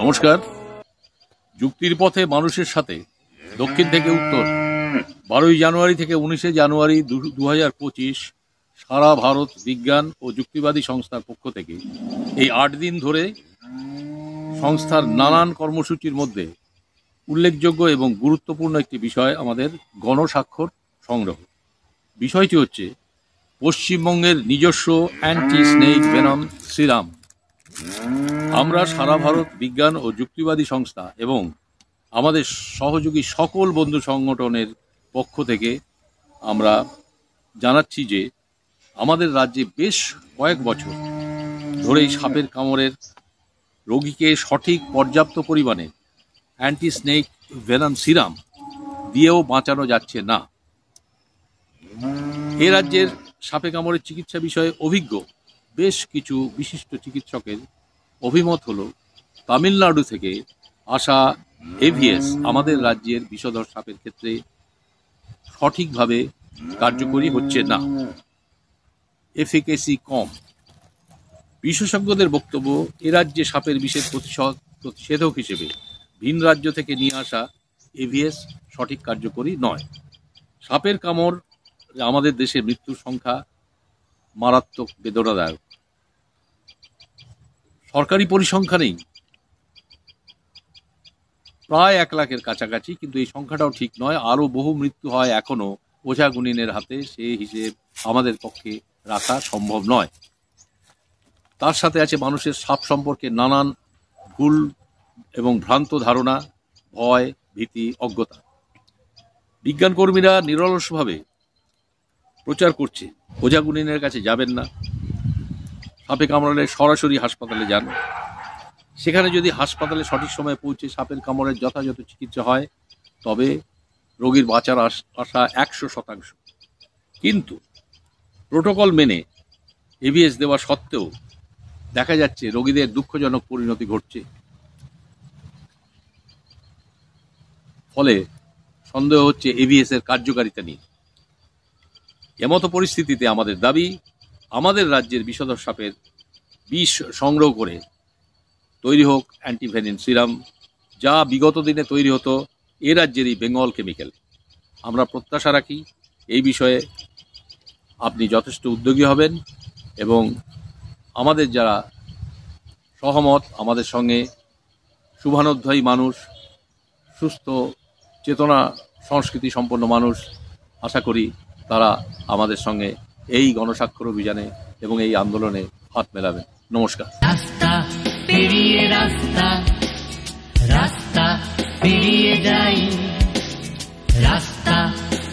নমস্কার। যুক্তির পথে মানুষের সাথে দক্ষিণ থেকে উত্তর 12 জানুয়ারি থেকে 19 জানুয়ারি 2025 সারা ভারত বিজ্ঞান ও যুক্তিবাদী সংস্থার পক্ষ থেকে এই 8 দিন ধরে সংস্থার নানান কর্মসূচির মধ্যে উল্লেখযোগ্য এবং গুরুত্বপূর্ণ একটি বিষয় আমাদের গণস্বাক্ষর সংগ্রহ। বিষয়টি হচ্ছে পশ্চিমবঙ্গের নিজস্ব অ্যান্টি স্নেক ভেনম সিরাম। আমরা সারা ভারত বিজ্ঞান ও যুক্তিবাদী সংস্থা এবং আমাদের সহযোগী সকল বন্ধু সংগঠনের পক্ষ থেকে আমরা জানাচ্ছি যে আমাদের রাজ্যে বেশ কয়েক বছর ধরেই সাপের কামড়ের রোগীকে সঠিক পর্যাপ্ত পরিমাণে অ্যান্টি স্নেক ভেনম সিরাম দিয়েও বাঁচানো যাচ্ছে না। এ রাজ্যের সাপে কামড়ের চিকিৎসা বিষয়ে অভিজ্ঞ বেশ কিছু বিশিষ্ট চিকিৎসকের অভিমত হলো তামিলনাড়ু থেকে আসা এভিএস আমাদের রাজ্যের বিষধর সাপের ক্ষেত্রে সঠিকভাবে কার্যকরী হচ্ছে না, এফিকেসি কম। বিশেষজ্ঞদের বক্তব্য, এ রাজ্যে সাপের বিষের প্রতিষেধক হিসেবে ভিন রাজ্য থেকে নিয়ে আসা এভিএস সঠিক কার্যকরী নয়। সাপের কামড় আমাদের দেশে মৃত্যুর সংখ্যা মারাত্মক বেদনাদায়ক। সরকারি পরিসংখ্যানেই প্রায় 1 লাখের কাছাকাছি, কিন্তু এই সংখ্যাটাও ঠিক নয়। আরও বহু মৃত্যু হয় এখনো ওঝা গুনিনের হাতে, সে হিসেব আমাদের পক্ষে রাখা সম্ভব নয়। তার সাথে আছে মানুষের সাপ সম্পর্কে নানান ভুল এবং ভ্রান্ত ধারণা, ভয়, ভীতি, অজ্ঞতা। বিজ্ঞান কর্মীরা নিরলসভাবে প্রচার করছে ওঝা গুনিনের কাছে যাবেন না, সাপে কামড়ালে সরাসরি হাসপাতালে যান। সেখানে যদি হাসপাতালে সঠিক সময়ে পৌঁছে সাপের কামড়ের যথাযথ চিকিৎসা হয় তবে রোগীর বাঁচার আশা 100%। কিন্তু প্রোটোকল মেনে এভিএস দেওয়া সত্ত্বেও দেখা যাচ্ছে রোগীদের দুঃখজনক পরিণতি ঘটছে। ফলে সন্দেহ হচ্ছে এভিএস এর কার্যকারিতা নিয়ে। এমতো পরিস্থিতিতে আমাদের দাবি, আমাদের রাজ্যের বিষধর সাপের বিষ সংগ্রহ করে তৈরি হোক অ্যান্টিভেনিন সিরাম, যা বিগত দিনে তৈরি হতো এ রাজ্যেরই বেঙ্গল কেমিক্যাল। আমরা প্রত্যাশা রাখি এই বিষয়ে আপনি যথেষ্ট উদ্যোগী হবেন এবং আমাদের যারা সহমত, আমাদের সঙ্গে শুভানুধ্যায়ী মানুষ, সুস্থ চেতনা সংস্কৃতি সম্পন্ন মানুষ, আশা করি তারা আমাদের সঙ্গে এই গণস্বাক্ষর অভিযানে এবং এই আন্দোলনে হাত মেলাবেন। নমস্কার। রাস্তা পেরিয়ে রাস্তা, রাস্তা পেরিয়ে যাই, রাস্তা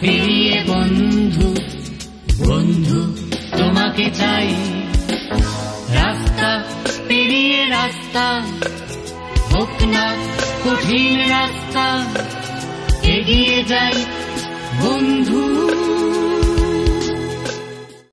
পেরিয়ে বন্ধু, বন্ধু তোমাকে চাই। রাস্তা পেরিয়ে রাস্তা, হোক না কঠিন রাস্তা, এগিয়ে যাই বন্ধু।